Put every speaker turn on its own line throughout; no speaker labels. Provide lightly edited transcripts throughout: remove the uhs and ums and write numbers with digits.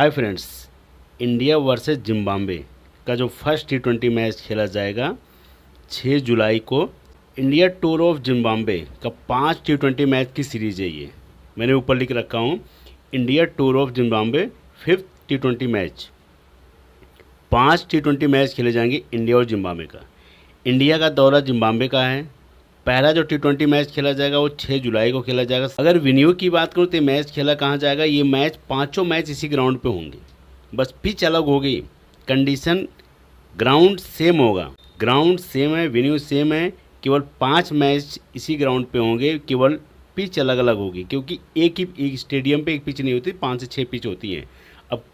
Hi friends, India versus Zimbabwe का जो first T20 match खेला जाएगा 6 जुलाई को। इंडिया टूर ऑफ जिम्बाब्वे का 5 T20 मैच की सीरीज है। ये मैंने ऊपर लिख रखा हूँ, India tour of Zimbabwe 5th T20 match. 5 T20 match खेले जाएंगे इंडिया और जिम्बाब्वे का। इंडिया का दौरा जिम्बाब्वे का है। पहला जो T20 मैच खेला जाएगा वो 6 जुलाई को खेला जाएगा। अगर वेन्यू की बात करूँ तो मैच खेला कहाँ जाएगा, ये मैच पांचों मैच इसी ग्राउंड पे होंगे, बस पिच अलग होगी, कंडीशन ग्राउंड सेम होगा। ग्राउंड सेम है, वेन्यू सेम है, केवल 5 मैच इसी ग्राउंड पे होंगे, केवल पिच अलग अलग होगी, क्योंकि एक स्टेडियम पे एक पिच नहीं होती, 5 से 6 पिच होती हैं। अब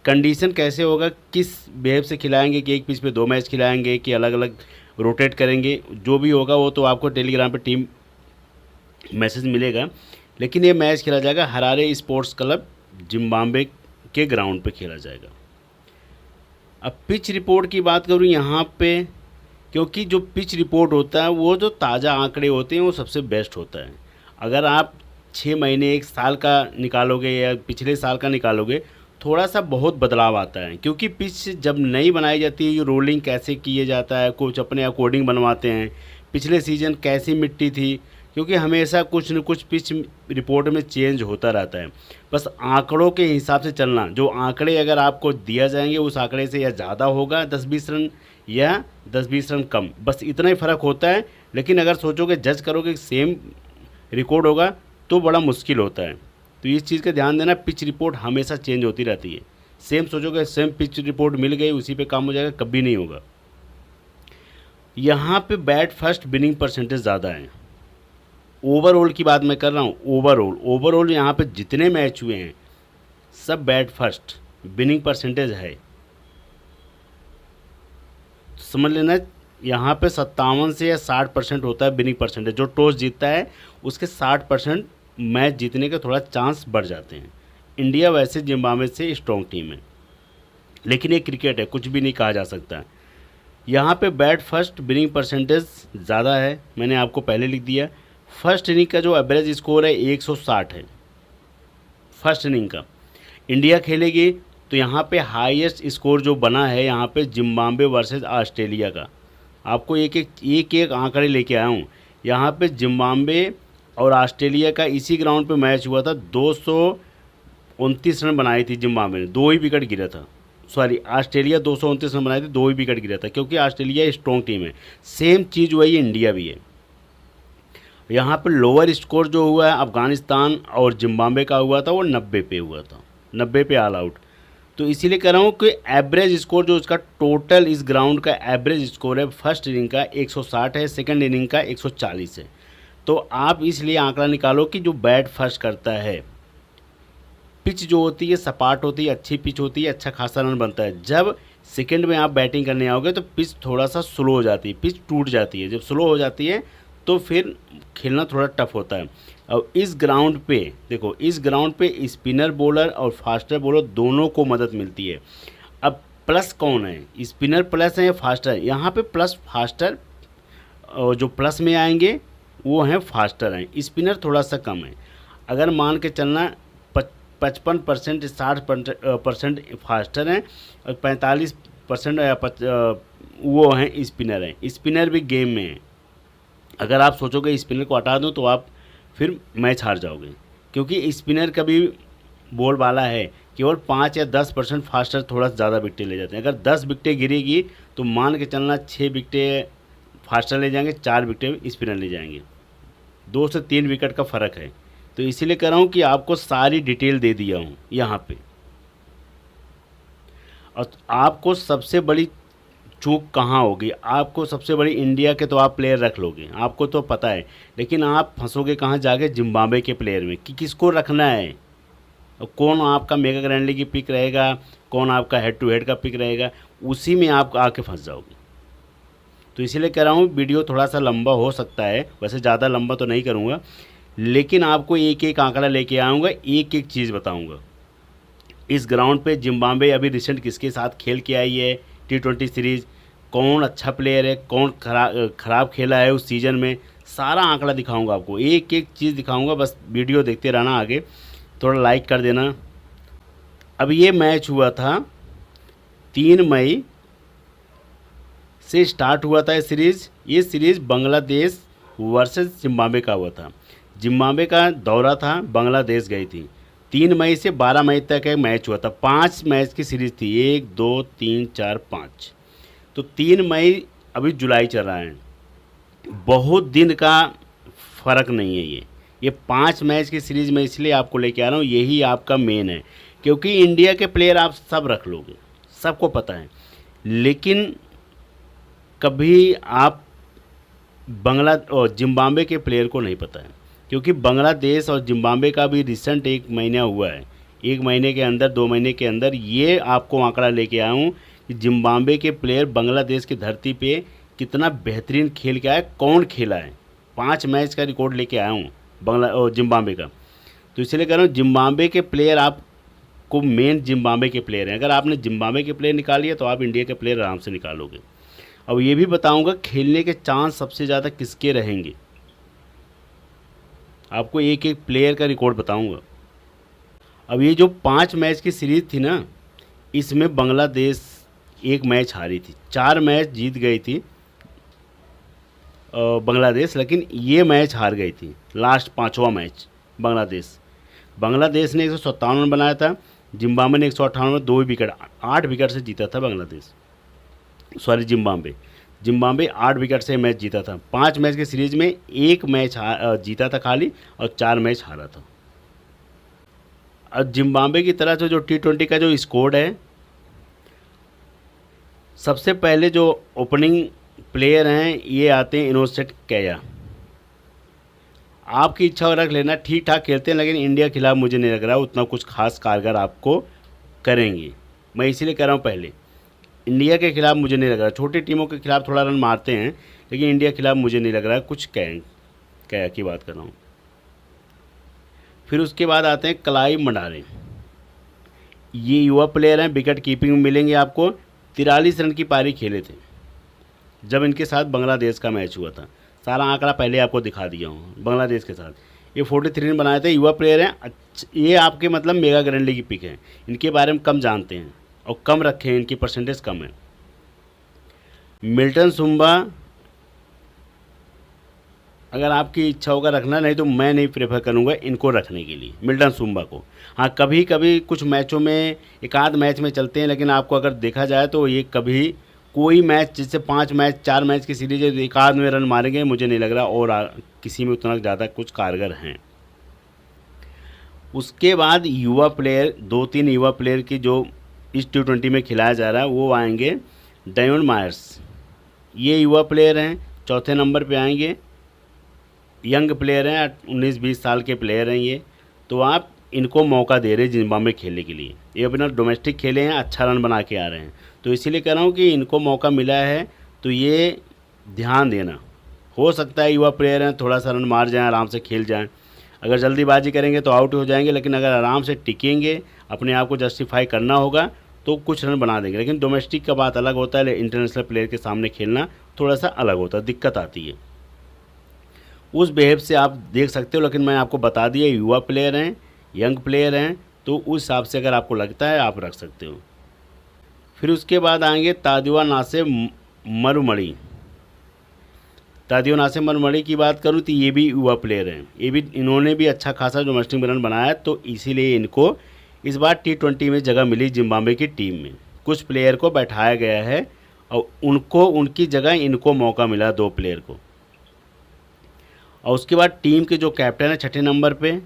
कंडीशन कैसे होगा, किस बेहब से खिलाएंगे, कि एक पिच पे 2 मैच खिलाएंगे कि अलग अलग रोटेट करेंगे, जो भी होगा वो तो आपको टेलीग्राम पे टीम मैसेज मिलेगा। लेकिन ये मैच खेला जाएगा हरारे स्पोर्ट्स क्लब जिम्बाब्वे के ग्राउंड पे खेला जाएगा। अब पिच रिपोर्ट की बात करूँ यहाँ पे, क्योंकि जो पिच रिपोर्ट होता है वो जो ताज़ा आंकड़े होते हैं वो सबसे बेस्ट होता है। अगर आप 6 महीने 1 साल का निकालोगे या पिछले साल का निकालोगे, थोड़ा सा बहुत बदलाव आता है, क्योंकि पिच जब नई बनाई जाती है, ये रोलिंग कैसे किए जाता है, कुछ अपने अकॉर्डिंग बनवाते हैं। पिछले सीज़न कैसी मिट्टी थी, क्योंकि हमेशा कुछ न कुछ पिच रिपोर्ट में चेंज होता रहता है। बस आंकड़ों के हिसाब से चलना, जो आंकड़े अगर आपको दिया जाएंगे उस आंकड़े से या ज़्यादा होगा 10-20 रन या 10-20 रन कम, बस इतना ही फ़र्क होता है। लेकिन अगर सोचोगे, जज करोगे सेम रिकॉर्ड होगा तो बड़ा मुश्किल होता है। तो इस चीज़ का ध्यान देना, पिच रिपोर्ट हमेशा चेंज होती रहती है। सेम सोचोगे सेम पिच रिपोर्ट मिल गई उसी पे काम हो जाएगा, कभी नहीं होगा। यहाँ पे बैट फर्स्ट विनिंग परसेंटेज ज़्यादा है। ओवरऑल की बात मैं कर रहा हूँ, ओवरऑल यहाँ पे जितने मैच हुए हैं सब बैट फर्स्ट विनिंग परसेंटेज है। समझ लेना, यहाँ पे 57 से या 60% होता है विनिंग परसेंटेज। जो टॉस जीतता है उसके 60% मैच जीतने के थोड़ा चांस बढ़ जाते हैं। इंडिया वैसे जिम्बाब्वे से स्ट्रॉन्ग टीम है, लेकिन ये क्रिकेट है, कुछ भी नहीं कहा जा सकता। यहाँ पे बैट फर्स्ट विनिंग परसेंटेज ज़्यादा है, मैंने आपको पहले लिख दिया। फर्स्ट इनिंग का जो एवरेज स्कोर है 160 है फर्स्ट इनिंग का। इंडिया खेलेगी तो यहाँ पे हाईएस्ट स्कोर जो बना है यहाँ पे जिम्बाब्वे वर्सेस ऑस्ट्रेलिया का। आपको एक आंकड़े लेके आया हूँ। यहाँ पे जिम्बाब्वे और ऑस्ट्रेलिया का इसी ग्राउंड पे मैच हुआ था। 229 रन बनाई थी जिम्बाब्वे ने, 2 ही विकेट गिरा था। सॉरी, ऑस्ट्रेलिया 229 रन बनाए थे, 2 ही विकेट गिरा था, क्योंकि ऑस्ट्रेलिया स्ट्रॉन्ग टीम है। सेम चीज़ वही इंडिया भी है। यहाँ पर लोअर स्कोर जो हुआ है अफ़गानिस्तान और जिम्बाब्वे का हुआ था, वो 90 पे हुआ था, 90 पे ऑल आउट। तो इसीलिए कह रहा हूँ कि एवरेज स्कोर जो इसका टोटल इस ग्राउंड का एवरेज स्कोर है फर्स्ट इनिंग का 160 है, सेकंड इनिंग का 140 है। तो आप इसलिए आंकड़ा निकालो कि जो बैट फर्स्ट करता है, पिच जो होती है सपाट होती है, अच्छी पिच होती है, अच्छा खासा रन बनता है। जब सेकंड में आप बैटिंग करने आओगे तो पिच थोड़ा सा स्लो हो जाती है, पिच टूट जाती है। जब स्लो हो जाती है तो फिर खेलना थोड़ा टफ होता है। अब इस ग्राउंड पे देखो, इस ग्राउंड पे स्पिनर बॉलर और फास्टर बॉलर दोनों को मदद मिलती है। अब प्लस कौन है, स्पिनर प्लस है या फास्टर? यहाँ पे प्लस फास्टर, जो प्लस में आएंगे वो हैं फास्टर हैं, स्पिनर थोड़ा सा कम है। अगर मान के चलना 55% 60% फास्टर हैं और 45% वो हैं स्पिनर हैं। स्पिनर भी गेम में है। अगर आप सोचोगे स्पिनर को हटा दूं तो आप फिर मैच हार जाओगे, क्योंकि स्पिनर का भी बॉल वाला है। केवल 5 या 10% फास्टर थोड़ा ज़्यादा विकेटें ले जाते हैं। अगर 10 विकेटें गिरेगी तो मान के चलना 6 विकेटें फास्टर ले जाएंगे, 4 विकेटें स्पिनर ले जाएंगे। 2 से 3 विकेट का फ़र्क है। तो इसीलिए कह रहा हूँ कि आपको सारी डिटेल दे दिया हूँ यहाँ पे। और आपको सबसे बड़ी चूक कहाँ होगी, आपको सबसे बड़ी इंडिया के तो आप प्लेयर रख लोगे, आपको तो पता है, लेकिन आप फंसोगे कहाँ जाके, जिम्बाब्वे के प्लेयर में, कि किसको रखना है, कौन आपका मेगा ग्रैंड लीग की पिक रहेगा, कौन आपका हेड टू हेड का पिक रहेगा, उसी में आप आके फंस जाओगे। तो इसीलिए कह रहा हूँ वीडियो थोड़ा सा लंबा हो सकता है, वैसे ज़्यादा लंबा तो नहीं करूँगा, लेकिन आपको एक एक आंकड़ा लेके आऊँगा, एक एक चीज़ बताऊँगा। इस ग्राउंड पे जिम्बाब्वे अभी रिसेंट किसके साथ खेल के आई है T20 सीरीज़, कौन अच्छा प्लेयर है, कौन खराब खेला है उस सीज़न में, सारा आंकड़ा दिखाऊंगा आपको, एक एक चीज़ दिखाऊंगा। बस वीडियो देखते रहना आगे, थोड़ा लाइक कर देना। अब ये मैच हुआ था 3 मई से स्टार्ट हुआ था ये सीरीज़ बांग्लादेश वर्सेस जिम्बाब्वे का हुआ था। जिम्बाब्वे का दौरा था, बांग्लादेश गई थी। 3 मई से 12 मई तक एक मैच हुआ था। 5 मैच की सीरीज़ थी, 1 2 3 4 5। तो 3 मई, अभी जुलाई चल रहा है, बहुत दिन का फ़र्क नहीं है ये 5 मैच की सीरीज़ में इसलिए आपको लेके आ रहा हूँ, यही आपका मेन है, क्योंकि इंडिया के प्लेयर आप सब रख लोगे, सबको पता है, लेकिन कभी आप बांग्ला और जिम्बाब्वे के प्लेयर को नहीं पता है, क्योंकि बांग्लादेश और जिम्बाब्वे का भी रिसेंट 1 महीना हुआ है, 1 महीने के अंदर 2 महीने के अंदर ये आपको आंकड़ा लेके आया हूँ कि जिम्बाब्वे के प्लेयर बांग्लादेश की धरती पे कितना बेहतरीन खेल के आया, कौन खेला है। 5 मैच का रिकॉर्ड लेके आया हूँ बांग्ला और जिम्बाब्वे का, तो इसलिए कह रहा हूँ जिम्बाब्वे के प्लेयर आपको मेन जिम्बाब्वे के प्लेयर हैं। अगर आपने जिम्बाब्वे के प्लेयर निकाल लिया तो आप इंडिया के प्लेयर आराम से निकालोगे। अब ये भी बताऊंगा खेलने के चांस सबसे ज़्यादा किसके रहेंगे, आपको एक एक प्लेयर का रिकॉर्ड बताऊंगा। अब ये जो 5 मैच की सीरीज़ थी ना, इसमें बांग्लादेश 1 मैच हारी थी, 4 मैच जीत गई थी बांग्लादेश, लेकिन ये मैच हार गई थी लास्ट 5वां मैच। बांग्लादेश ने 157 रन बनाया था, जिम्बाब्वे ने 158 में 2 विकेट 8 विकेट से जीता था जिम्बाब्वे 8 विकेट से मैच जीता था। 5 मैच की सीरीज में 1 मैच जीता था खाली और 4 मैच हारा था। अब जिम्बाब्वे की तरह से जो T20 का जो स्कोर है, सबसे पहले जो ओपनिंग प्लेयर हैं ये आते हैं इनोसेंट कैया। आपकी इच्छा रख लेना, ठीक ठाक खेलते हैं, लेकिन इंडिया के खिलाफ मुझे नहीं लग रहा उतना कुछ खास कारगर आपको करेंगे। मैं इसीलिए कह रहा हूँ, पहले इंडिया के खिलाफ मुझे नहीं लग रहा, छोटी टीमों के खिलाफ थोड़ा रन मारते हैं, लेकिन इंडिया के खिलाफ मुझे नहीं लग रहा कुछ कैया की बात कर रहा हूँ। फिर उसके बाद आते हैं क्लाइव मंडारे, ये युवा प्लेयर हैं, विकेट कीपिंग में मिलेंगे आपको। 43 रन की पारी खेले थे जब इनके साथ बांग्लादेश का मैच हुआ था, सारा आंकड़ा पहले आपको दिखा दिया हूँ। बांग्लादेश के साथ ये 43 रन बनाए थे, युवा प्लेयर हैं। ये आपके मतलब मेगा ग्रैंड लीग की पिक है, इनके बारे में कम जानते हैं और कम रखे हैं, इनकी परसेंटेज कम है। मिल्टन सुंबा अगर आपकी इच्छा होगा रखना, नहीं तो मैं नहीं प्रेफर करूंगा इनको रखने के लिए, मिल्टन सुंबा को। हाँ, कभी कभी कुछ मैचों में, एक आध मैच में चलते हैं, लेकिन आपको अगर देखा जाए तो ये कभी कोई मैच, जिससे 5 मैच 4 मैच की सीरीज है, एक आध में रन मारेंगे, मुझे नहीं लग रहा और किसी में उतना ज़्यादा कुछ कारगर हैं। उसके बाद युवा प्लेयर, 2-3 युवा प्लेयर की जो इस T20 में खिलाया जा रहा है वो आएंगे। डेवन मायर्स, ये युवा प्लेयर हैं, चौथे नंबर पे आएंगे। यंग प्लेयर हैं, 19-20 साल के प्लेयर हैं ये, तो आप इनको मौका दे रहे हैं जिम्बाब्वे खेलने के लिए। ये अपना डोमेस्टिक खेले हैं, अच्छा रन बना के आ रहे हैं, तो इसीलिए कह रहा हूँ कि इनको मौका मिला है तो ये ध्यान देना। हो सकता है युवा प्लेयर हैं, थोड़ा सा रन मार जाएँ, आराम से खेल जाएँ। अगर जल्दीबाजी करेंगे तो आउट हो जाएंगे, लेकिन अगर आराम से टिकेंगे, अपने आप को जस्टिफाई करना होगा तो कुछ रन बना देंगे। लेकिन डोमेस्टिक का बात अलग होता है, इंटरनेशनल प्लेयर के सामने खेलना थोड़ा सा अलग होता है, दिक्कत आती है। उस बिहेव से आप देख सकते हो, लेकिन मैं आपको बता दिया युवा प्लेयर हैं, यंग प्लेयर हैं, तो उस हिसाब से अगर आपको लगता है आप रख सकते हो। फिर उसके बाद आएंगे तादिवा नासे मरुमणि। तादिवा नासे मरुमणि की बात करूँ तो ये भी युवा प्लेयर हैं, इन्होंने भी अच्छा खासा डोमेस्टिक रन बनाया, तो इसीलिए इनको इस बार T20 में जगह मिली जिम्बाब्वे की टीम में। कुछ प्लेयर को बैठाया गया है और उनकी जगह इनको मौका मिला, 2 प्लेयर को। और उसके बाद टीम के जो कैप्टन है 6ठे नंबर पे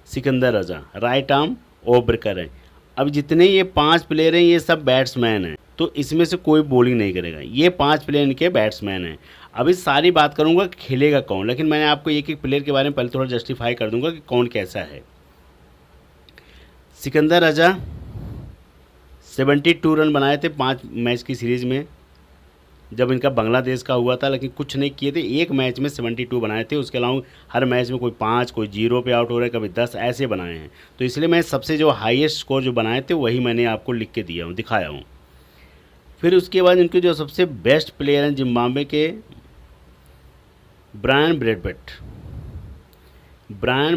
सिकंदर रजा, राइट आर्म ऑफ ब्रेकर है। अब जितने ये 5 प्लेयर हैं ये सब बैट्समैन हैं, तो इसमें से कोई बॉलिंग नहीं करेगा, ये 5 प्लेयर इनके बैट्समैन हैं। अभी सारी बात करूंगा खेलेगा कौन, लेकिन मैंने आपको एक एक प्लेयर के बारे में पहले थोड़ा जस्टिफाई कर दूंगा कि कौन कैसा है। सिकंदर रजा 72 रन बनाए थे 5 मैच की सीरीज़ में जब इनका बांग्लादेश का हुआ था, लेकिन कुछ नहीं किए थे। एक मैच में 72 बनाए थे, उसके अलावा हर मैच में कोई 5, कोई 0 पे आउट हो रहा है, कभी 10 ऐसे बनाए हैं। तो इसलिए मैं सबसे जो हाईएस्ट स्कोर जो बनाए थे वही मैंने आपको लिख के दिया हूँ, दिखाया हूँ। फिर उसके बाद इनके जो सबसे बेस्ट प्लेयर हैं जिम्बाब्वे के, ब्रायन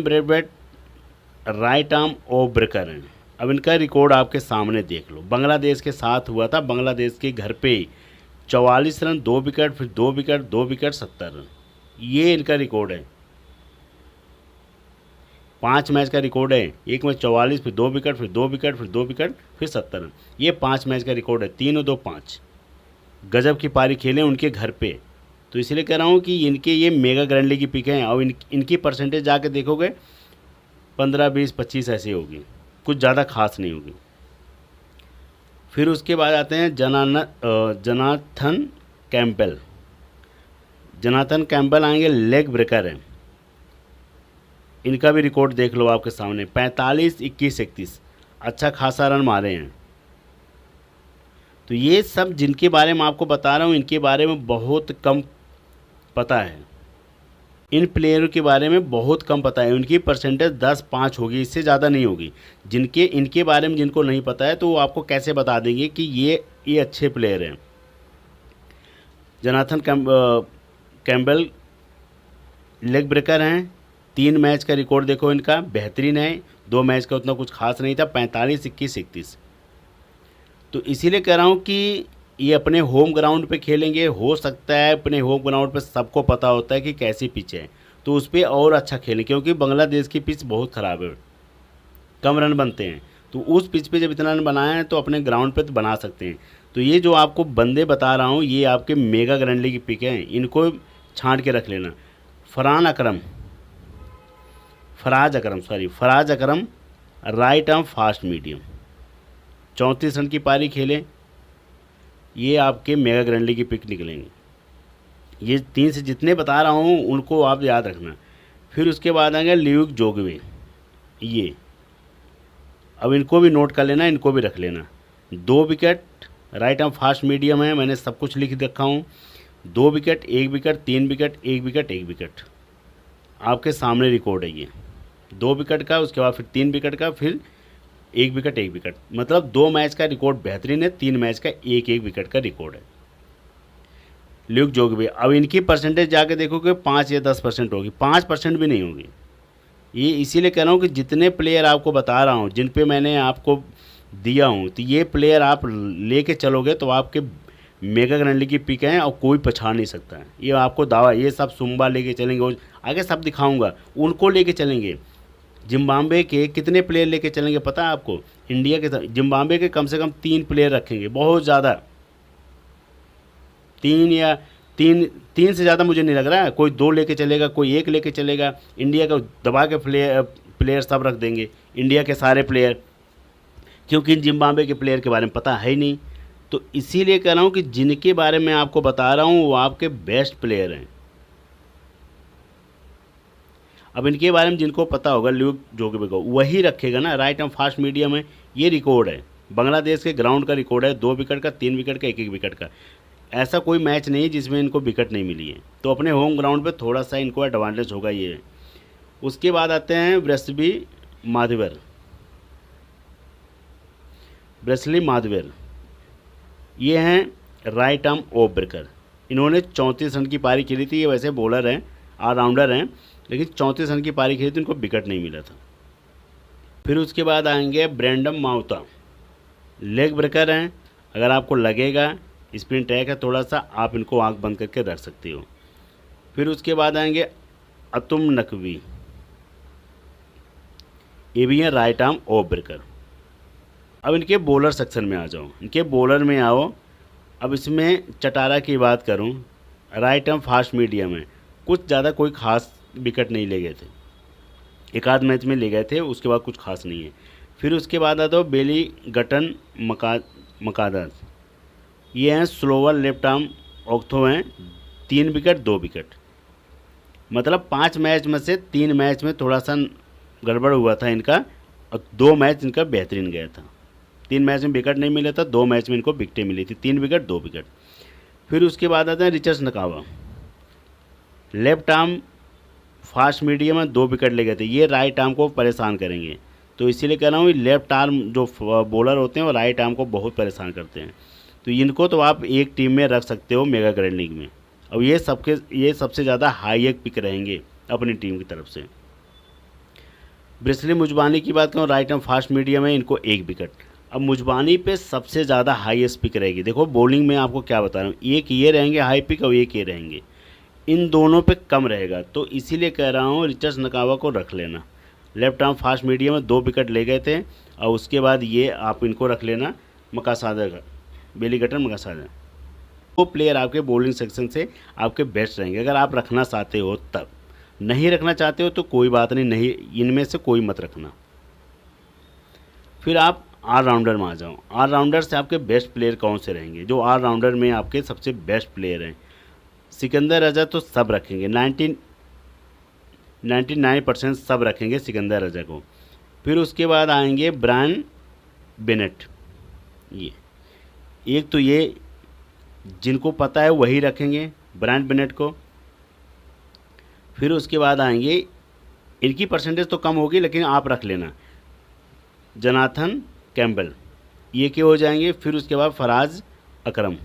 ब्रैडवेट राइट आर्म ऑफ ब्रेकर हैं, अब इनका रिकॉर्ड आपके सामने देख लो, बांग्लादेश के साथ हुआ था, बांग्लादेश के घर पे 44 रन, 2 विकेट, फिर 2 विकेट, 2 विकेट, 70 रन, ये इनका रिकॉर्ड है। 5 मैच का रिकॉर्ड है, एक में 44, फिर 2 विकेट, फिर 2 विकेट, फिर 2 विकेट, फिर 70 रन, ये 5 मैच का रिकॉर्ड है। 3 और 2 5, गजब की पारी खेले उनके घर पे। तो इसलिए कह रहा हूँ कि इनके ये मेगा ग्रैंड लीग की पिक हैं, और इनकी परसेंटेज जाके देखोगे 15, 20, 25 ऐसी होगी, कुछ ज़्यादा खास नहीं होगी। फिर उसके बाद आते हैं जनाथन कैम्पबेल। जनाथन कैम्पबेल आएंगे, लेग ब्रेकर हैं, इनका भी रिकॉर्ड देख लो आपके सामने, 45, 21, 31, अच्छा खासा रन मारे हैं। तो ये सब जिनके बारे में आपको बता रहा हूँ, इनके बारे में बहुत कम पता है, इन प्लेयरों के बारे में बहुत कम पता है। उनकी परसेंटेज 10-5 होगी, इससे ज़्यादा नहीं होगी। इनके बारे में जिनको नहीं पता है तो वो आपको कैसे बता देंगे कि ये अच्छे प्लेयर हैं। जनाथन कैम्पबेल लेग ब्रेकर हैं, 3 मैच का रिकॉर्ड देखो इनका, बेहतरीन है। 2 मैच का उतना कुछ खास नहीं था, 45, 21, 31। तो इसीलिए कह रहा हूँ कि ये अपने होम ग्राउंड पे खेलेंगे, हो सकता है अपने होम ग्राउंड पे सबको पता होता है कि कैसी पिच है, तो उस पर और अच्छा खेलें, क्योंकि बांग्लादेश की पिच बहुत ख़राब है, कम रन बनते हैं। तो उस पिच पे जब इतना रन बनाए हैं तो अपने ग्राउंड पे तो बना सकते हैं। तो ये जो आपको बंदे बता रहा हूँ, ये आपके मेगा ग्रैंड लीग की पिक हैं, इनको छांट के रख लेना। Faraz Akram right arm fast medium, 34 run की पारी खेले, ये आपके मेगा ग्रैंड लीग की पिक निकलेंगे। ये 3 से जितने बता रहा हूँ उनको आप याद रखना। फिर उसके बाद आएंगे ल्यूक जोगवे, ये अब इनको भी नोट कर लेना, इनको भी रख लेना। 2 wicket, right arm fast medium है, मैंने सब कुछ लिख रखा हूँ। 2 wicket, 1 wicket, 3 wicket, 1 wicket, 1 wicket, आपके सामने रिकॉर्ड है ये। 2 विकेट का, उसके बाद फिर 3 विकेट का, फिर 1 विकेट, 1 विकेट, मतलब 2 मैच का रिकॉर्ड बेहतरीन है, 3 मैच का 1-1 विकेट का रिकॉर्ड है ल्यूक जोगवे। अब इनकी परसेंटेज जाके देखोगे 5 या 10% होगी, 5% भी नहीं होगी। ये इसीलिए कह रहा हूँ कि जितने प्लेयर आपको बता रहा हूँ, जिन पे मैंने आपको दिया हूँ, तो ये प्लेयर आप लेके चलोगे तो आपके मेगा ग्रैंड लीग की पिक हैं और कोई पछाड़ नहीं सकता है। ये आपको दावा, ये सब सुम्बा लेके चलेंगे, आगे सब दिखाऊंगा, उनको लेके चलेंगे। जिम्बाब्वे के कितने प्लेयर लेके चलेंगे पता है आपको? इंडिया के, जिम्बाब्वे के कम से कम 3 प्लेयर रखेंगे, बहुत ज़्यादा, 3 से ज़्यादा मुझे नहीं लग रहा है। कोई 2 लेके चलेगा, कोई 1 लेके चलेगा। इंडिया का दबा के प्लेयर सब रख देंगे, इंडिया के सारे प्लेयर, क्योंकि जिम्बाब्वे के प्लेयर के बारे में पता है ही नहीं। तो इसीलिए कह रहा हूँ कि जिनके बारे में आपको बता रहा हूँ वो आपके बेस्ट प्लेयर हैं। अब इनके बारे में जिनको पता होगा, ल्यूक जोगवे को, वही रखेगा ना। राइट आर्म फास्ट मीडियम है, ये रिकॉर्ड है, बांग्लादेश के ग्राउंड का रिकॉर्ड है, 2 विकेट का, 3 विकेट का, 1-1 विकेट का। ऐसा कोई मैच नहीं है जिसमें इनको विकेट नहीं मिली है। तो अपने होम ग्राउंड पे थोड़ा सा इनको एडवांटेज होगा ये। उसके बाद आते हैं ब्रेसली माधवेर, ये हैं राइट आर्म ऑफ ब्रेकर। इन्होंने 34 रन की पारी खेली थी। ये वैसे बॉलर हैं, ऑलराउंडर हैं, लेकिन 34 रन की पारी खेली थी, इनको विकेट नहीं मिला था। फिर उसके बाद आएंगे ब्रैंडम माउता, लेग ब्रेकर हैं। अगर आपको लगेगा स्पिन ट्रैक है थोड़ा सा, आप इनको आंख बंद करके रख सकते हो। फिर उसके बाद आएंगे अतुम नकवी, ये भी हैं राइट आर्म ऑफ ब्रेकर। अब इनके बॉलर सेक्शन में आ जाओ, इनके बॉलर में आओ। अब इसमें चटारा की बात करूं, राइट आर्म फास्ट मीडियम है, कुछ ज़्यादा कोई ख़ास विकेट नहीं ले गए थे, एक आध मैच में ले गए थे, उसके बाद कुछ खास नहीं है। फिर उसके बाद आता है बेली गटन मकादस, ये हैं स्लोवर लेफ्ट आर्म ऑर्थो हैं, 3 विकेट, 2 विकेट, मतलब 5 मैच में से 3 मैच में थोड़ा सा गड़बड़ हुआ था इनका, और 2 मैच इनका बेहतरीन गया था। 3 मैच में विकेट नहीं मिला था, 2 मैच में इनको विकेटें मिली थी, 3 विकेट, 2 विकेट। फिर उसके बाद आते हैं Richard Ngarava, left arm fast medium में 2 विकेट ले गए थे। ये राइट आर्म को परेशान करेंगे, तो इसीलिए कह रहा हूँ लेफ्ट आर्म जो बॉलर होते हैं वो राइट आर्म को बहुत परेशान करते हैं। तो इनको तो आप एक टीम में रख सकते हो मेगा ग्रैंड लीग में। अब ये सबसे ज़्यादा हाई एक पिक रहेंगे अपनी टीम की तरफ से। ब्रिस्ली मुजबानी की बात करूँ, राइट आर्म फास्ट मीडियम है, इनको 1 विकेट। अब मुजबानी पे सबसे ज़्यादा हाईएस्ट पिक रहेगी। देखो बॉलिंग में आपको क्या बता रहा हूँ, एक ये रहेंगे हाई पिक और एक ये रहेंगे, इन दोनों पे कम रहेगा, तो इसीलिए कह रहा हूँ रिचर्ड नकावा को रख लेना। लेफ्ट आर्म फास्ट मीडियम में 2 विकेट ले गए थे, और उसके बाद ये आप इनको रख लेना, मकासादा का, बेली गटर मकासादा। वो प्लेयर आपके बॉलिंग सेक्शन से आपके बेस्ट रहेंगे, अगर आप रखना चाहते हो तब। नहीं रखना चाहते हो तो कोई बात नहीं, इनमें से कोई मत रखना। फिर आप ऑलराउंडर में आ जाओ। ऑलराउंडर से आपके बेस्ट प्लेयर कौन से रहेंगे, जो ऑलराउंडर में आपके सबसे बेस्ट प्लेयर हैं? सिकंदर रजा तो सब रखेंगे, 99% सब रखेंगे सिकंदर रजा को। फिर उसके बाद आएंगे ब्रायन बेनेट। ये एक तो ये जिनको पता है वही रखेंगे, ब्रायन बेनेट को। फिर उसके बाद आएंगे, इनकी परसेंटेज तो कम होगी लेकिन आप रख लेना, जोनाथन कैम्बल, ये के हो जाएंगे। फिर उसके बाद फराज अकरम,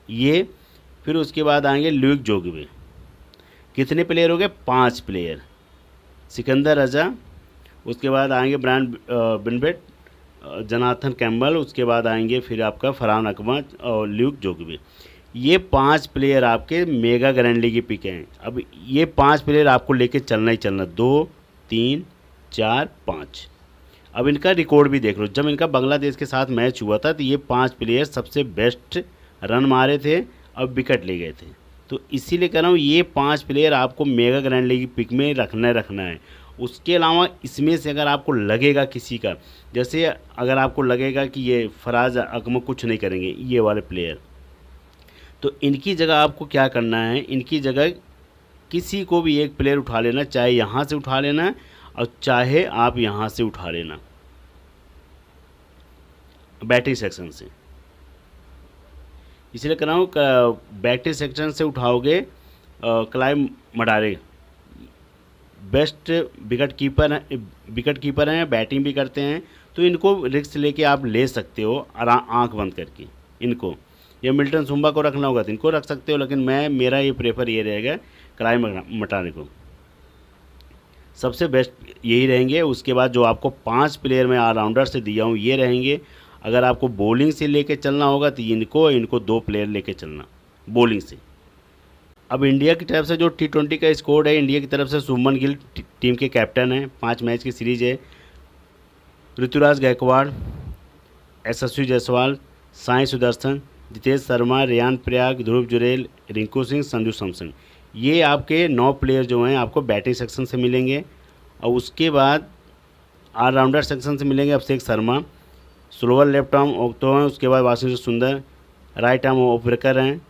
ये। फिर उसके बाद आएंगे ल्यूक जोगवे। कितने प्लेयर हो गए? 5 प्लेयर। सिकंदर रजा, उसके बाद आएंगे ब्रायन बेनेट, जोनाथन कैम्बल, उसके बाद आएंगे फिर आपका फरहान अकरम और ल्यूक जोगवे। ये 5 प्लेयर आपके मेगा ग्रैंड लीग की पिक हैं। अब ये 5 प्लेयर आपको लेके चलना ही चलना, 2 3 4 5। अब इनका रिकॉर्ड भी देख लो, जब इनका बांग्लादेश के साथ मैच हुआ था तो ये 5 प्लेयर सबसे बेस्ट रन मारे थे, अब विकेट ले गए थे। तो इसीलिए कह रहा हूँ ये 5 प्लेयर आपको मेगा ग्रैंड लीग की पिक में रखना है। उसके अलावा इसमें से अगर आपको लगेगा किसी का, जैसे अगर आपको लगेगा कि ये फराज अकरम कुछ नहीं करेंगे ये वाले प्लेयर, तो इनकी जगह आपको क्या करना है, इनकी जगह किसी को भी एक प्लेयर उठा लेना, चाहे यहाँ से उठा लेना और चाहे आप यहाँ से उठा लेना बैटिंग सेक्शन से। इसलिए कह रहा हूँ बैटिंग सेक्शन से उठाओगे क्लाइव मडारे, बेस्ट विकेट कीपर हैं, बैटिंग भी करते हैं, तो इनको रिस्क लेके आप ले सकते हो आंख बंद करके इनको। या मिल्टन सुंबा को रखना होगा तो इनको रख सकते हो, लेकिन मेरा ये प्रेफर ये रहेगा क्लाइव मडारे को, सबसे बेस्ट यही रहेंगे। उसके बाद जो आपको 5 प्लेयर मैं ऑलराउंडर से दिया हूँ ये रहेंगे। अगर आपको बॉलिंग से लेके चलना होगा तो इनको 2 प्लेयर लेके चलना बॉलिंग से। अब इंडिया की तरफ से जो T20 का स्कोर है, इंडिया की तरफ से शुभमन गिल टीम के कैप्टन हैं, 5 मैच की सीरीज है। ऋतुराज गायकवाड़, यशस्वी जायसवाल, साई सुदर्शन, जितेश शर्मा, रेयान पराग, ध्रुव जुरेल, रिंकू सिंह, संजू सैमसन, ये आपके 9 प्लेयर जो हैं आपको बैटिंग सेक्शन से मिलेंगे। और उसके बाद ऑलराउंडर सेक्शन से मिलेंगे Abhishek Sharma, slower left arm ओक्तो हैं, उसके बाद वाशिंगटन सुंदर, राइट आर्म ओपरेकर हैं,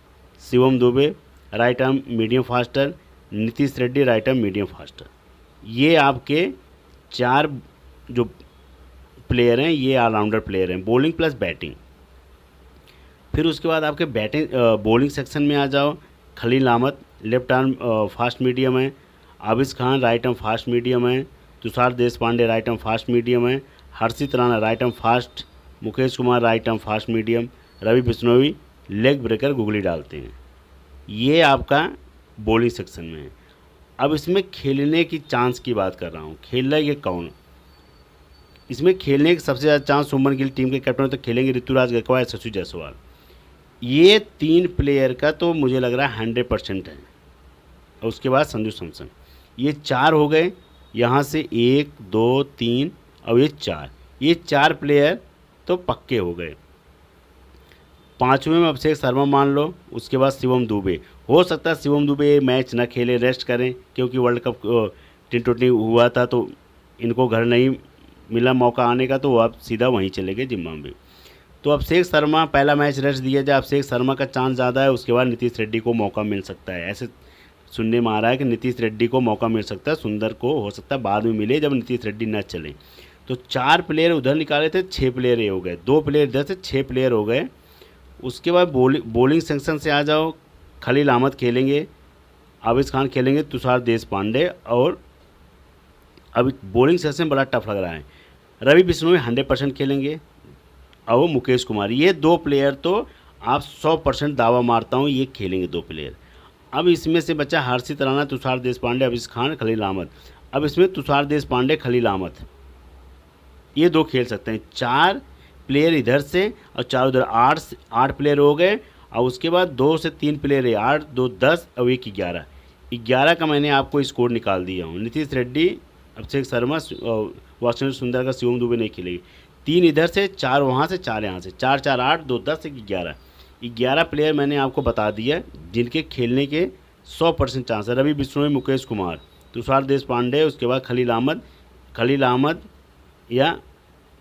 Shivam Dubey, right arm medium faster, Nitish Reddy right arm medium faster. ये आपके 4 जो प्लेयर हैं ये ऑलराउंडर प्लेयर हैं, बॉलिंग प्लस बैटिंग। फिर उसके बाद आपके बैटिंग बॉलिंग सेक्शन में आ जाओ, Khaleel Ahmed left arm fast medium है, Abid Khan right arm fast medium है, Tushar Deshpande right arm fast medium है, Harshit Rana right arm fast, Mukesh Kumar right arm fast medium, Ravi Bishnoi leg breaker googly डालते हैं। ये आपका बॉलिंग सेक्शन में है। अब इसमें खेलने की चांस की बात कर रहा हूँ, खेल रहा है ये कौन? इसमें खेलने की सबसे ज़्यादा चांस शुभमन गिल टीम के कैप्टन तो खेलेंगे ऋतुराज गायकवाड़, यशस्वी जायसवाल। ये 3 प्लेयर का तो मुझे लग रहा है 100% है। और उसके बाद संजू सैमसन, ये 4 हो गए, यहाँ से 1 2 3 और ये 4 प्लेयर तो पक्के हो गए। 5वें में अभिषेक शर्मा मान लो, उसके बाद शिवम दुबे। हो सकता है शिवम दुबे मैच ना खेले, रेस्ट करें, क्योंकि वर्ल्ड कप T20 हुआ था तो इनको घर नहीं मिला मौका आने का, तो वो अब सीधा वहीं चले गए जिम्बाब्वे। तो अभिषेक शर्मा पहला मैच रेस्ट दिया जाए, अभिषेक शर्मा का चांस ज़्यादा है। उसके बाद नीतीश रेड्डी को मौका मिल सकता है, ऐसे सुनने में आ रहा है कि नीतीश रेड्डी को मौका मिल सकता है, सुंदर को हो सकता है बाद में मिले जब नीतीश रेड्डी न चले। तो 4 प्लेयर उधर निकाले थे, 6 प्लेयर ये हो गए, 2 प्लेयर इधर से 6 प्लेयर हो गए। उसके बाद बॉलिंग सेक्शन से आ जाओ, खलील अहमद खेलेंगे, आबिद खान खेलेंगे, तुषार देशपांडे। और अभी बॉलिंग सेक्शन बड़ा टफ लग रहा है, रवि बिश्नोई 100% खेलेंगे और मुकेश कुमार। ये 2 प्लेयर तो आप 100% दावा मारता हूँ ये खेलेंगे 2 प्लेयर। अब इसमें से बचा हर्षित राणा, तुषार देशपांडे, आबिद खान, खलील अहमद। अब इसमें तुषार देशपांडे, खलील अहमद ये दो खेल सकते हैं। 4 प्लेयर इधर से और 4 उधर, 8 प्लेयर हो गए। और उसके बाद 2 से 3 प्लेयर है, 8 2 10 और 1 11। 11 का मैंने आपको स्कोर निकाल दिया हूँ। नीतीश रेड्डी, अभिषेक शर्मा, वाशिंगटन सुंदर का, शिवम दुबे नहीं खेलेगी। 3 इधर से, 4 वहाँ से, 4 यहाँ से, 4 4 8 2 10 1 11। 11 प्लेयर मैंने आपको बता दिया जिनके खेलने के 100% चांस है। रवि बिश्नोई, मुकेश कुमार, तुषार देशपांडे, उसके बाद खलील अहमद या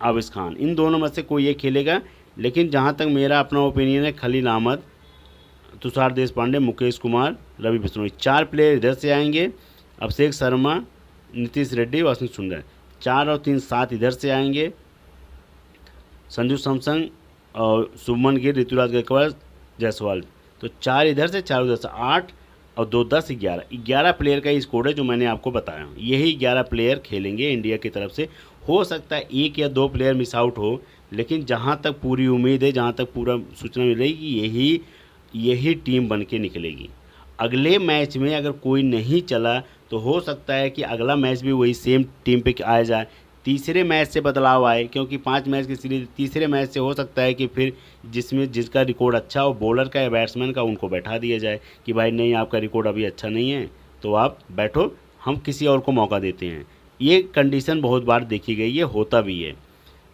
आबिश खान, इन दोनों में से कोई एक खेलेगा। लेकिन जहाँ तक मेरा अपना ओपिनियन है, खलील अहमद, तुषार देशपांडे, मुकेश कुमार, रवि बिश्नोई, 4 प्लेयर इधर से आएंगे। अभिषेक शर्मा, नीतीश रेड्डी, वाशिंगटन सुंदर, 4 और 3 7 इधर से आएंगे। संजू सैमसन और शुभमन गिल, ऋतुराज गायकवाड़, जायसवाल, तो 4 इधर से, 4 उधर से, 8 और 2 10 11। 11 प्लेयर का स्कोर है जो मैंने आपको बताया। यही 11 प्लेयर खेलेंगे इंडिया की तरफ से। हो सकता है 1 या 2 प्लेयर मिस आउट हो, लेकिन जहाँ तक पूरी उम्मीद है, जहाँ तक पूरा सूचना मिलेगी, यही टीम बन के निकलेगी। अगले मैच में अगर कोई नहीं चला तो हो सकता है कि अगला मैच भी वही सेम टीम पे आ जाए। तीसरे मैच से बदलाव आए, क्योंकि 5 मैच की सीरीज, तीसरे मैच से हो सकता है कि फिर जिसका रिकॉर्ड अच्छा हो, बॉलर का या बैट्समैन का, उनको बैठा दिया जाए कि भाई नहीं, आपका रिकॉर्ड अभी अच्छा नहीं है तो आप बैठो, हम किसी और को मौका देते हैं। ये कंडीशन बहुत बार देखी गई है, होता भी है।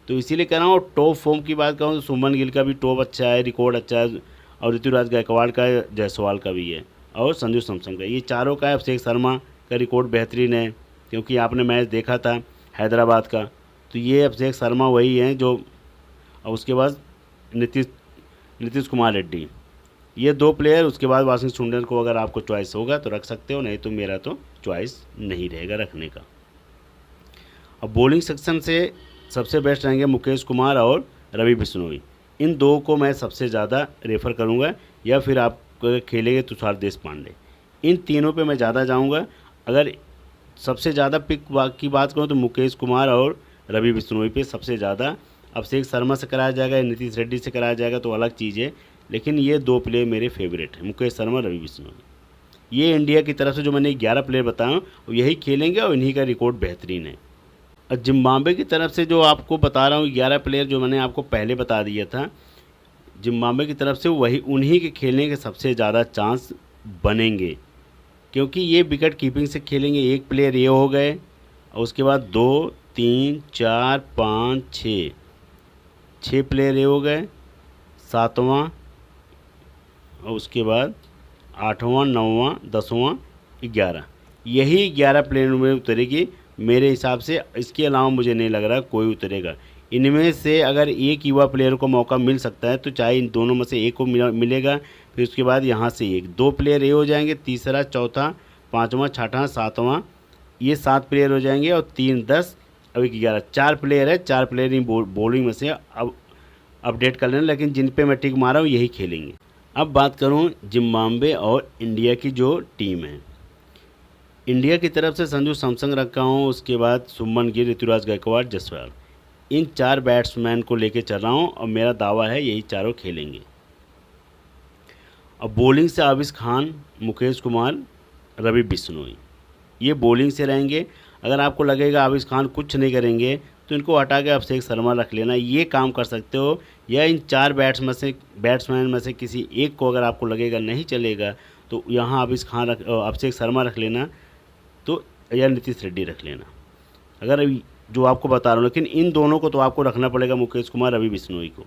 तो इसीलिए कह रहा हूँ। टॉप फॉर्म की बात करूँ तो शुभमन गिल का भी टॉप अच्छा है, रिकॉर्ड अच्छा है, और ऋतुराज गायकवाड़ का, जायसवाल का भी है, और संजू सैमसन का, ये चारों का है। अभिषेक शर्मा का रिकॉर्ड बेहतरीन है, क्योंकि आपने मैच देखा था हैदराबाद का, तो ये अभिषेक शर्मा वही हैं जो, और उसके बाद नीतीश कुमार रेड्डी, ये 2 प्लेयर। उसके बाद वाशिंगटन सुंदर को अगर आपको चॉइस होगा तो रख सकते हो, नहीं तो मेरा तो चॉइस नहीं रहेगा रखने का। अब बॉलिंग सेक्शन से सबसे बेस्ट रहेंगे मुकेश कुमार और रवि बिश्नोई। इन 2 को मैं सबसे ज़्यादा रेफ़र करूँगा, या फिर आप खेलेंगे तुषार देशपांडे। इन तीनों पे मैं ज़्यादा जाऊँगा। अगर सबसे ज़्यादा पिक की बात करूँ तो मुकेश कुमार और रवि बिश्नोई पे सबसे ज़्यादा। अभिषेक शर्मा से कराया जाएगा या नीतीश रेड्डी से कराया जाएगा तो अलग चीज़ है, लेकिन ये 2 प्लेयर मेरे फेवरेट हैं, मुकेश शर्मा, रवि बिश्नोई। ये इंडिया की तरफ से जो मैंने 11 प्लेयर बताया वो यही खेलेंगे और इन्हीं का रिकॉर्ड बेहतरीन है। और जिम्बाब्वे की तरफ से जो आपको बता रहा हूँ 11 प्लेयर जो मैंने आपको पहले बता दिया था, जिम्बाब्वे की तरफ से वही उन्हीं के खेलने के सबसे ज़्यादा चांस बनेंगे, क्योंकि ये विकेट कीपिंग से खेलेंगे। 1 प्लेयर ये हो गए, और उसके बाद 2 3 4 5 6 प्लेयर ये हो गए, 7वां, और उसके बाद 8वां 9वां 10वां 11, यही 11 प्लेयर में उतरेगी मेरे हिसाब से। इसके अलावा मुझे नहीं लग रहा कोई उतरेगा। इनमें से अगर एक युवा प्लेयर को मौका मिल सकता है तो चाहे इन दोनों में से एक को मिलेगा, फिर उसके बाद यहाँ से 2 प्लेयर ये हो जाएंगे, तीसरा, चौथा, 5वां, 6वां, 7वां, ये 7 प्लेयर हो जाएंगे, और 3 10 और 1 11, 4 प्लेयर है। 4 प्लेयर इन बॉलिंग में से अब अपडेट कर लेना, लेकिन जिन पे मैं टिक मारा हूँ यही खेलेंगे। अब बात करूँ जिम्बाब्वे और इंडिया की जो टीम है, इंडिया की तरफ से संजू सैमसन रखा हूँ, उसके बाद शुभमन गिल, ऋतुराज गायकवाड़, जायसवाल, इन 4 बैट्समैन को लेके चल रहा हूँ, और मेरा दावा है यही चारों खेलेंगे। अब बॉलिंग से आबिश खान, मुकेश कुमार, रवि बिश्नोई, ये बॉलिंग से रहेंगे। अगर आपको लगेगा आबिश खान कुछ नहीं करेंगे तो इनको हटा के अभिषेक शर्मा रख लेना, ये काम कर सकते हो। या इन 4 बैट्समैन में से किसी एक को अगर आपको लगेगा नहीं चलेगा तो यहाँ अभिषेक शर्मा रख लेना, तो या नीतीश रेड्डी रख लेना, अगर जो आपको बता रहा हूँ। लेकिन इन दोनों को तो आपको रखना पड़ेगा, मुकेश कुमार, रवि बिश्नोई को,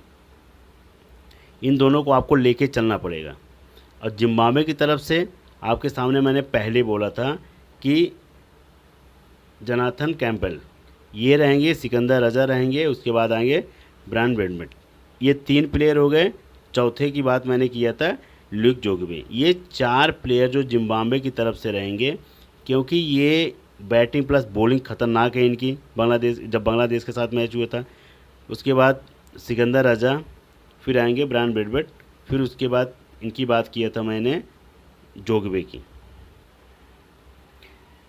इन दोनों को आपको लेके चलना पड़ेगा। और जिम्बाब्वे की तरफ से आपके सामने मैंने पहले बोला था कि जोनाथन कैम्पबेल ये रहेंगे, सिकंदर रजा रहेंगे, उसके बाद आएंगे ब्रायन बेडमेट, ये 3 प्लेयर हो गए। चौथे की बात मैंने किया था ल्यूक जोग्बे। ये 4 प्लेयर जो जिम्बाब्वे की तरफ से रहेंगे, क्योंकि ये बैटिंग प्लस बॉलिंग खतरनाक है इनकी। जब बांग्लादेश के साथ मैच हुआ था, उसके बाद सिकंदर रजा, फिर आएंगे ब्रायन बेडमेट, फिर उसके बाद इनकी बात किया था मैंने जोग्बे की,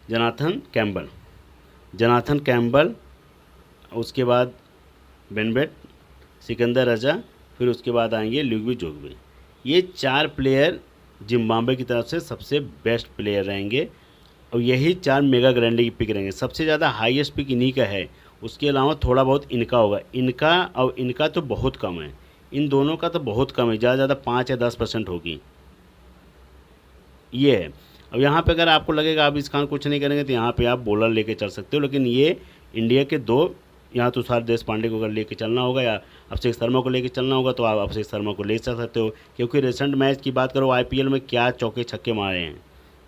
जोनाथन कैम्पबेल, उसके बाद बेनबेट, सिकंदर रजा, फिर उसके बाद आएंगे ल्यूक जोग्बे। ये 4 प्लेयर जिम्बाब्वे की तरफ से सबसे बेस्ट प्लेयर रहेंगे, और यही 4 मेगा ग्रैंडी की पिक रहेंगे। सबसे ज़्यादा हाईएस्ट पिक इन्हीं का है, उसके अलावा थोड़ा बहुत इनका होगा। इनका और इनका तो बहुत कम है, इन दोनों का तो बहुत कम है, ज़्यादा ज़्यादा 5 या 10% होगी, ये है। अब यहाँ पे अगर आपको लगेगा आप इस खान कुछ नहीं करेंगे तो यहाँ पे आप बॉलर लेके चल सकते हो, लेकिन ये इंडिया के दो, यहाँ तुषार देशपांडे को अगर लेके चलना होगा या अभिषेक शर्मा को लेके चलना होगा तो आप अभिषेक शर्मा को ले चल सकते हो, क्योंकि रिसेंट मैच की बात करो आईपीएल में क्या चौके छक्के मारे हैं।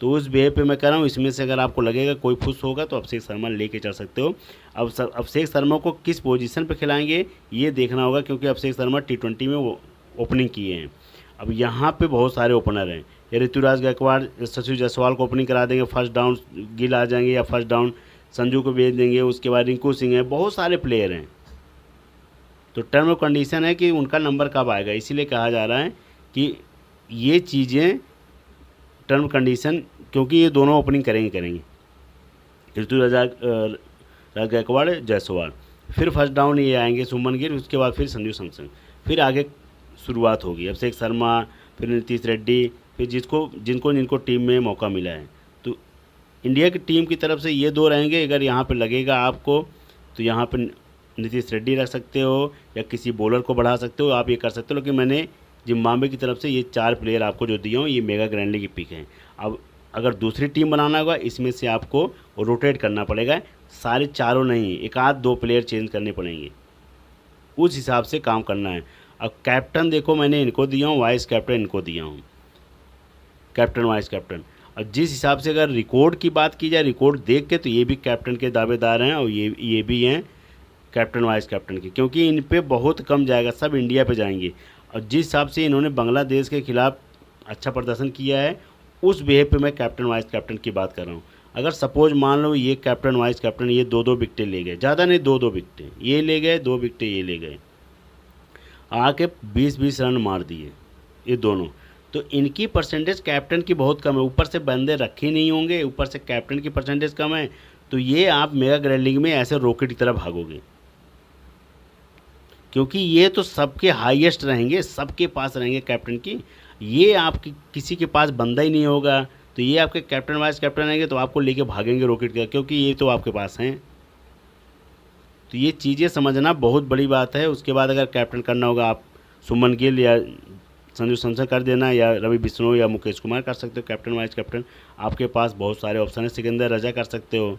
तो उस बेह पे मैं कह रहा हूँ, इसमें से अगर आपको लगेगा कोई खुश होगा तो अभिषेक शर्मा लेके चल सकते हो। अब अभिषेक शर्मा को किस पोजीशन पे खिलाएंगे ये देखना होगा, क्योंकि अभिषेक शर्मा टी20 में वो ओपनिंग किए हैं। अब यहाँ पे बहुत सारे ओपनर हैं, या ऋतुराज गायकवाड़ शशि जायसवाल को ओपनिंग करा देंगे, फर्स्ट डाउन गिल आ जाएंगे या फर्स्ट डाउन संजू को भेज देंगे, उसके बाद रिंकू सिंह है, बहुत सारे प्लेयर हैं। तो टर्म और कंडीशन है कि उनका नंबर कब आएगा, इसीलिए कहा जा रहा है कि ये चीज़ें टर्म कंडीशन, क्योंकि ये दोनों ओपनिंग करेंगे ऋतुराज राज गायकवाड़ जायसवाल, फिर फर्स्ट डाउन ये आएंगे सुमन गिल, उसके बाद फिर संजू सैमसन, फिर आगे शुरुआत होगी अभिषेक शर्मा, फिर नीतीश रेड्डी, फिर जिनको टीम में मौका मिला है। तो इंडिया की टीम की तरफ से ये दो रहेंगे। अगर यहाँ पे लगेगा आपको तो यहाँ पे नीतीश रेड्डी रख सकते हो या किसी बॉलर को बढ़ा सकते हो, आप ये कर सकते हो। लेकिन मैंने जिम्बाब्वे की तरफ से ये 4 प्लेयर आपको जो दिए हूँ, ये मेगा ग्रैंड लीग की पिक हैं। अब अगर दूसरी टीम बनाना होगा, इसमें से आपको रोटेट करना पड़ेगा, सारे चारों नहीं, एक आध 2 प्लेयर चेंज करने पड़ेंगे, उस हिसाब से काम करना है। अब कैप्टन देखो मैंने इनको दिया हूँ, वाइस कैप्टन इनको दिया हूँ, कैप्टन वाइस कैप्टन। और जिस हिसाब से अगर रिकॉर्ड की बात की जाए, रिकॉर्ड देख के तो ये भी कैप्टन के दावेदार हैं और ये भी हैं कैप्टन वाइस कैप्टन के, क्योंकि इन पे बहुत कम जाएगा, सब इंडिया पे जाएंगे। और जिस हिसाब से इन्होंने बांग्लादेश के खिलाफ अच्छा प्रदर्शन किया है, उस बेह पे मैं कैप्टन वाइस कैप्टन की बात कर रहा हूँ। अगर सपोज मान लो ये कैप्टन वाइस कैप्टन ये 2-2 विकेटें ले गए, ज़्यादा नहीं 2-2 विकेटें ये ले गए, 2 विकेटें ये ले गए, आके 20-20 रन मार दिए ये दोनों, तो इनकी परसेंटेज कैप्टन की बहुत कम है, ऊपर से बंदे रखे नहीं होंगे, ऊपर से कैप्टन की परसेंटेज कम है, तो ये आप मेगा ग्रैंड लीग में ऐसे रॉकेट की तरह भागोगे, क्योंकि ये तो सबके हाईएस्ट रहेंगे, सबके पास रहेंगे कैप्टन की, ये आपकी किसी के पास बंदा ही नहीं होगा, तो ये आपके कैप्टन वाइस कैप्टन रहेंगे तो आपको लेके भागेंगे रॉकेट का, क्योंकि ये तो आपके पास हैं। तो ये चीज़ें समझना बहुत बड़ी बात है। उसके बाद अगर कैप्टन करना होगा, आप सुमन गिल या संजू सैमसन कर देना, या रवि बिश्नोई या मुकेश कुमार कर सकते हो कैप्टन वाइस कैप्टन, आपके पास बहुत सारे ऑप्शन है। सिकंदर रजा कर सकते हो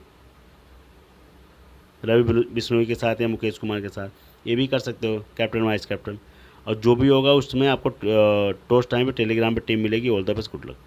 रवि बिश्नोई के साथ या मुकेश कुमार के साथ, ये भी कर सकते हो कैप्टन वाइस कैप्टन। और जो भी होगा उसमें आपको टॉस टाइम पे टेलीग्राम पे टीम मिलेगी। All the best, good luck.